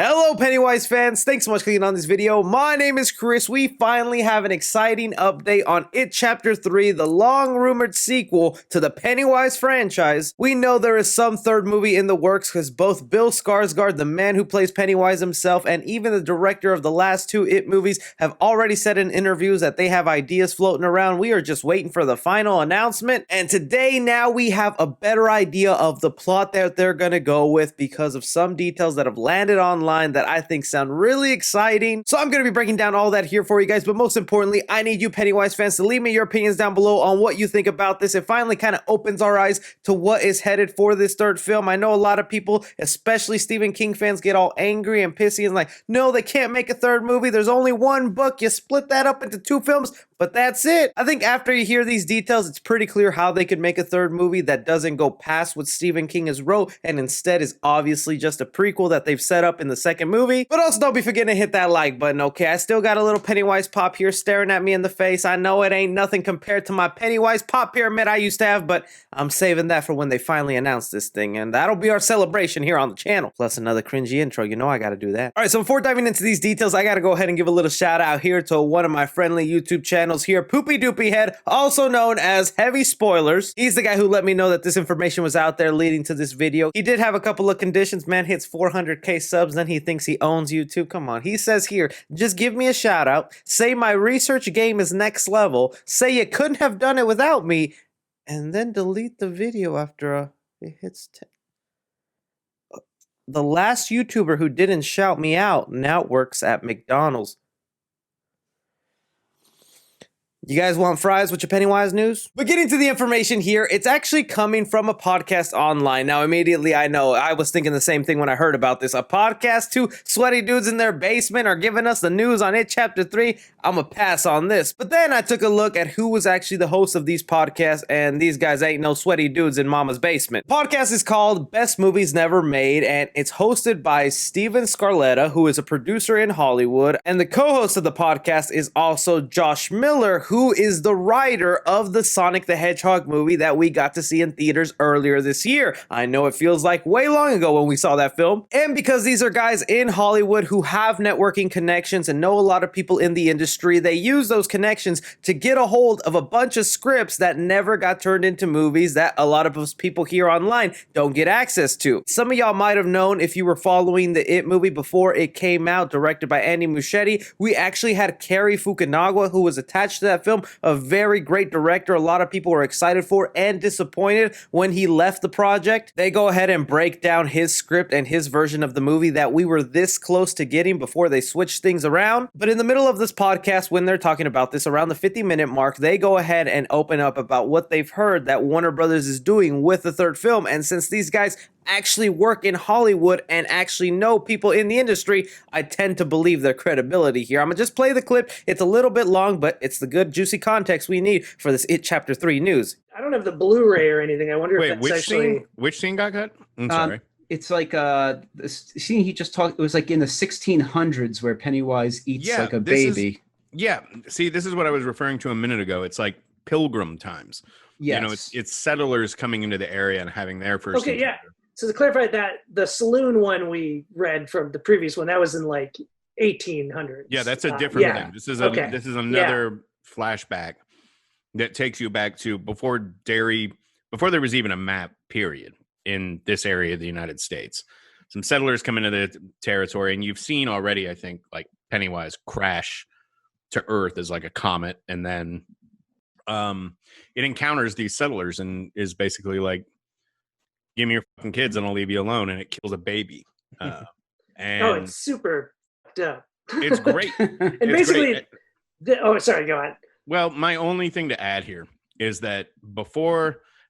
Hello Pennywise fans, thanks so much for clicking on this video. My name is Chris. We finally have an exciting update on It Chapter 3, the long-rumored sequel to the Pennywise franchise. We know there is some third movie in the works because both Bill Skarsgård, the man who plays Pennywise himself, and even the director of the last two It movies have already said in interviews that they have ideas floating around. We are just waiting for the final announcement, and today now we have a better idea of the plot that they're gonna go with because of some details that have landed online that I think sound really exciting. So I'm going to be breaking down all that here for you guys, but most importantly, I need you Pennywise fans to leave me your opinions down below on what you think about this. It finally kind of opens our eyes to what is headed for this third film. I know a lot of people, especially Stephen King fans, get all angry and pissy and like, no, they can't make a third movie. There's only one book. You split that up into two films, but that's it. I think after you hear these details, it's pretty clear how they could make a third movie that doesn't go past what Stephen King has wrote and instead is obviously just a prequel that they've set up in the second movie. But also don't be forgetting to hit that like button, okay? I still got a little Pennywise pop here staring at me in the face. I know it ain't nothing compared to my Pennywise pop pyramid I used to have, but I'm saving that for when they finally announce this thing, and that'll be our celebration here on the channel. Plus another cringy intro, you know I gotta do that. All right, so before diving into these details, I gotta go ahead and give a little shout out here to one of my friendly YouTube channels here, Poopy Doopy Head, also known as Heavy Spoilers. He's the guy who let me know that this information was out there leading to this video. He did have a couple of conditions. Man hits 400k subs, then he thinks he owns YouTube. Come on. He says here, just give me a shout out, say my research game is next level, say you couldn't have done it without me, and then delete the video after it hits 10. The last YouTuber who didn't shout me out now works at McDonald's. You guys want fries with your Pennywise news? But getting to the information here, it's actually coming from a podcast online. Now, immediately, I know, I was thinking the same thing when I heard about this. A podcast, two sweaty dudes in their basement are giving us the news on It Chapter 3. I'm gonna pass on this. But then I took a look at who was actually the host of these podcasts, and these guys ain't no sweaty dudes in mama's basement. The podcast is called Best Movies Never Made, and it's hosted by Steven Scarletta, who is a producer in Hollywood, and the co-host of the podcast is also Josh Miller, who is the writer of the Sonic the Hedgehog movie that we got to see in theaters earlier this year. I know it feels like way long ago when we saw that film. And because these are guys in Hollywood who have networking connections and know a lot of people in the industry, they use those connections to get a hold of a bunch of scripts that never got turned into movies that a lot of us people here online don't get access to. Some of y'all might have known if you were following the It movie before it came out, directed by Andy Muschietti. We actually had Cary Fukunaga, who was attached to that film, a very great director. A lot of people were excited for and disappointed when he left the project. They go ahead and break down his script and his version of the movie that we were this close to getting before they switched things around. But in the middle of this podcast, when they're talking about this around the 50-minute mark, they go ahead and open up about what they've heard that Warner Brothers is doing with the third film. And since these guys actually work in Hollywood and actually know people in the industry, I tend to believe their credibility here. I'm gonna just play the clip. It's a little bit long, but it's the good juicy context we need for this It Chapter 3 news. I don't have the Blu-ray or anything. I wonder if that's which scene got cut? I'm sorry. It's like the scene he just talked. It was like in the 1600s where Pennywise eats like a baby. See, this is what I was referring to a minute ago. It's like Pilgrim times. Yes. You know, it's settlers coming into the area and having their first. Okay, encounter. Yeah. So to clarify that, the saloon one we read from the previous one, that was in like 1800s. Yeah, that's a different thing. This is another flashback that takes you back to before there was even a map, period, in this area of the United States. Some settlers come into the territory, and you've seen already, I think, like Pennywise crash to Earth as like a comet, and then it encounters these settlers and is basically like, give me your fucking kids and I'll leave you alone, and it kills a baby. And it's super dumb. It's great. And it's basically great. Sorry, go on. Well, my only thing to add here is that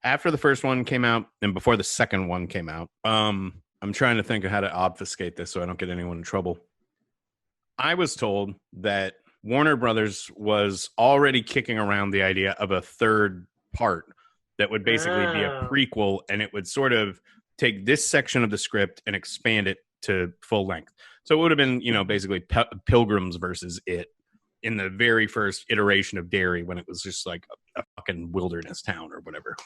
after the first one came out and before the second one came out, I'm trying to think of how to obfuscate this so I don't get anyone in trouble. I was told that Warner Brothers was already kicking around the idea of a third part that would basically be a prequel, and it would sort of take this section of the script and expand it to full length. So it would have been, basically Pilgrims versus It in the very first iteration of Derry when it was just like a fucking wilderness town or whatever.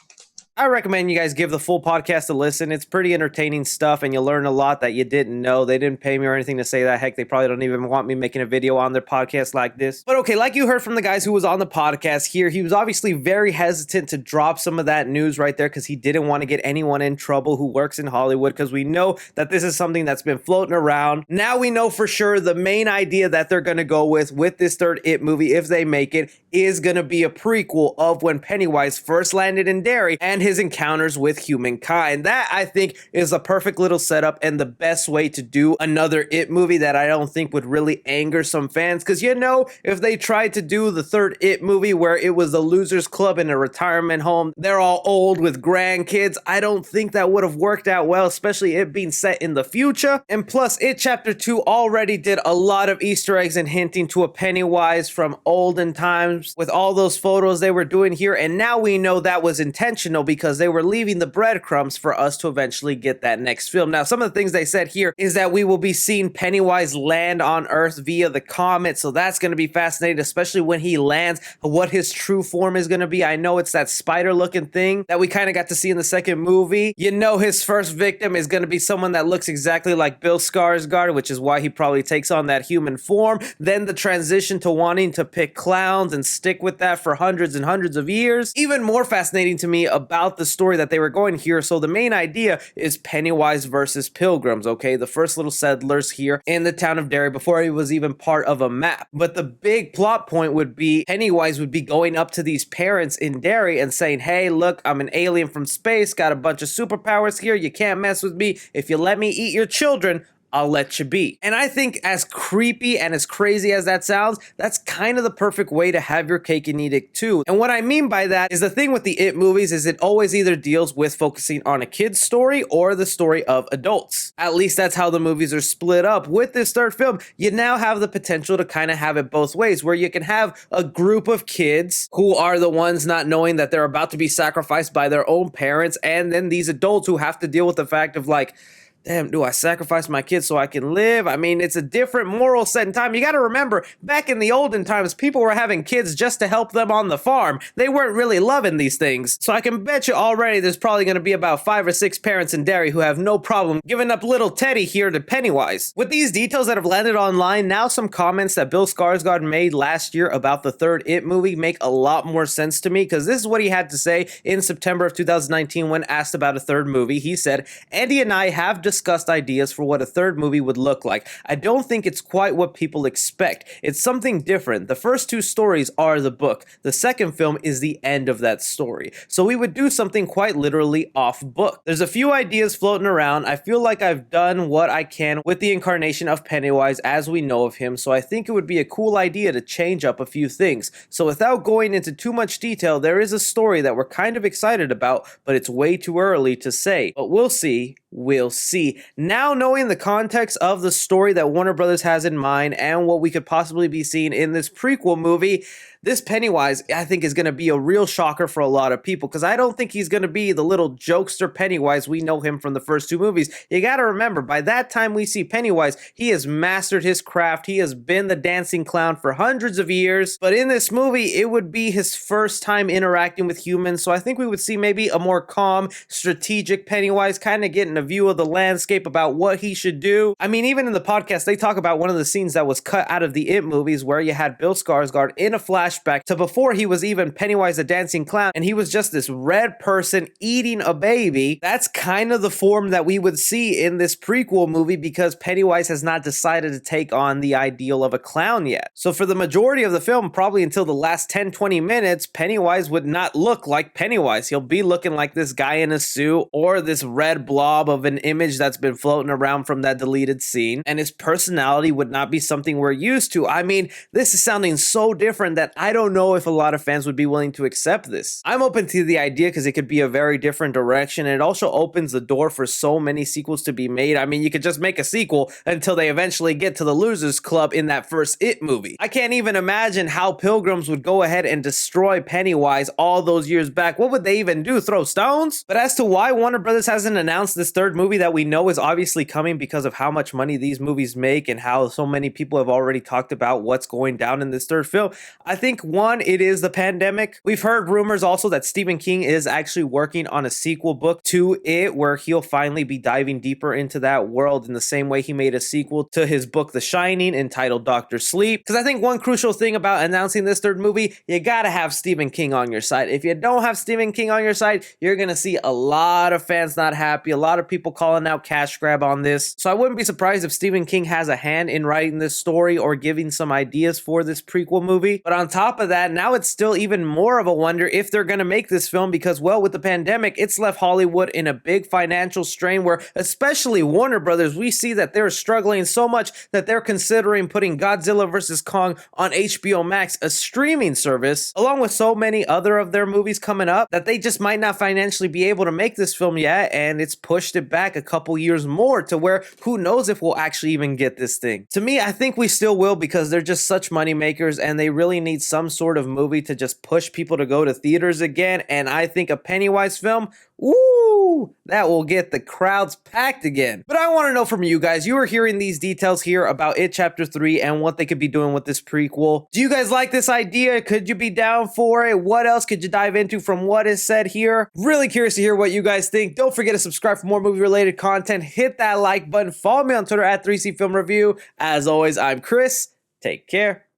I recommend you guys give the full podcast a listen. It's pretty entertaining stuff, and you'll learn a lot that you didn't know. They didn't pay me or anything to say that. Heck, they probably don't even want me making a video on their podcast like this. But okay, like you heard from the guys who was on the podcast here, he was obviously very hesitant to drop some of that news right there because he didn't want to get anyone in trouble who works in Hollywood, because we know that this is something that's been floating around. Now we know for sure the main idea that they're going to go with this third It movie, if they make it, is going to be a prequel of when Pennywise first landed in Derry and his encounters with humankind. That, I think, is a perfect little setup and the best way to do another It movie that I don't think would really anger some fans, because you know, if they tried to do the third It movie where it was the losers club in a retirement home, they're all old with grandkids, I don't think that would have worked out well, especially it being set in the future. And plus, It Chapter 2 already did a lot of Easter eggs and hinting to a Pennywise from olden times with all those photos they were doing here, and now we know that was intentional because they were leaving the breadcrumbs for us to eventually get that next film. Now, some of the things they said here is that we will be seeing Pennywise land on Earth via the comet, so that's going to be fascinating, especially when he lands, what his true form is going to be. I know it's that spider-looking thing that we kind of got to see in the second movie. You know, his first victim is going to be someone that looks exactly like Bill Skarsgård, which is why he probably takes on that human form. Then the transition to wanting to pick clowns and stick with that for hundreds and hundreds of years. Even more fascinating to me about the story that they were going here. So the main idea is Pennywise versus Pilgrims, okay? The first little settlers here in the town of Derry before he was even part of a map. But the big plot point would be Pennywise would be going up to these parents in Derry and saying, hey, look, I'm an alien from space, got a bunch of superpowers here, you can't mess with me. If you let me eat your children, I'll let you be. And I think, as creepy and as crazy as that sounds, that's kind of the perfect way to have your cake and eat it too. And what I mean by that is the thing with the It movies is it always either deals with focusing on a kid's story or the story of adults. At least that's how the movies are split up. With this third film, you now have the potential to kind of have it both ways, where you can have a group of kids who are the ones not knowing that they're about to be sacrificed by their own parents, and then these adults who have to deal with the fact of like, damn, do I sacrifice my kids so I can live? I mean, it's a different moral set in time. You got to remember, back in the olden times, people were having kids just to help them on the farm. They weren't really loving these things. So I can bet you already there's probably going to be about 5 or 6 parents in Derry who have no problem giving up little Teddy here to Pennywise. With these details that have landed online, now some comments that Bill Skarsgård made last year about the third It movie make a lot more sense to me, because this is what he had to say in September of 2019 when asked about a third movie. He said, Andy and I have discussed ideas for what a third movie would look like. I don't think it's quite what people expect. It's something different. The first 2 stories are the book. The second film is the end of that story. So we would do something quite literally off book. There's a few ideas floating around. I feel like I've done what I can with the incarnation of Pennywise as we know of him, so I think it would be a cool idea to change up a few things. So without going into too much detail, there is a story that we're kind of excited about, but it's way too early to say. But we'll see. We'll see. Now, knowing the context of the story that Warner Brothers has in mind and what we could possibly be seeing in this prequel movie, this Pennywise, I think, is going to be a real shocker for a lot of people, because I don't think he's going to be the little jokester Pennywise we know him from the first 2 movies. You got to remember, by that time we see Pennywise, he has mastered his craft. He has been the dancing clown for hundreds of years, but in this movie, it would be his first time interacting with humans, so I think we would see maybe a more calm, strategic Pennywise, kind of getting a view of the landscape about what he should do. I mean, even in the podcast, they talk about one of the scenes that was cut out of the It movies where you had Bill Skarsgård in a flashback to before he was even Pennywise the Dancing Clown, and he was just this red person eating a baby. That's kind of the form that we would see in this prequel movie, because Pennywise has not decided to take on the ideal of a clown yet. So for the majority of the film, probably until the last 10-20 minutes, Pennywise would not look like Pennywise. He'll be looking like this guy in a suit or this red blob of an image that's been floating around from that deleted scene, and his personality would not be something we're used to. I mean, this is sounding so different that I don't know if a lot of fans would be willing to accept this. I'm open to the idea because it could be a very different direction, and it also opens the door for so many sequels to be made. I mean, you could just make a sequel until they eventually get to the Losers Club in that first It movie. I can't even imagine how Pilgrims would go ahead and destroy Pennywise all those years back. What would they even do? Throw stones? But as to why Warner Brothers hasn't announced this third movie that we know is obviously coming because of how much money these movies make and how so many people have already talked about what's going down in this third film, I think think one, it is the pandemic. We've heard rumors also that Stephen King is actually working on a sequel book to it, where he'll finally be diving deeper into that world in the same way he made a sequel to his book The Shining entitled Doctor Sleep. Because I think one crucial thing about announcing this third movie, you gotta have Stephen King on your side. If you don't have Stephen King on your side, you're gonna see a lot of fans not happy, a lot of people calling out cash grab on this. So I wouldn't be surprised if Stephen King has a hand in writing this story or giving some ideas for this prequel movie. But on top of that, now it's still even more of a wonder if they're gonna make this film because, well, with the pandemic, it's left Hollywood in a big financial strain where, especially Warner Brothers, we see that they're struggling so much that they're considering putting Godzilla vs. Kong on HBO Max, a streaming service, along with so many other of their movies coming up, that they just might not financially be able to make this film yet, and it's pushed it back a couple years more to where who knows if we'll actually even get this thing. To me, I think we still will because they're just such money makers and they really need some sort of movie to just push people to go to theaters again, and I think a Pennywise film, ooh, that will get the crowds packed again. But I want to know from you guys, you are hearing these details here about It Chapter 3 and what they could be doing with this prequel. Do you guys like this idea? Could you be down for it? What else could you dive into from what is said here? Really curious to hear what you guys think. Don't forget to subscribe for more movie related content. Hit that like button. Follow me on Twitter at 3C Film Review. As always, I'm Chris. Take care.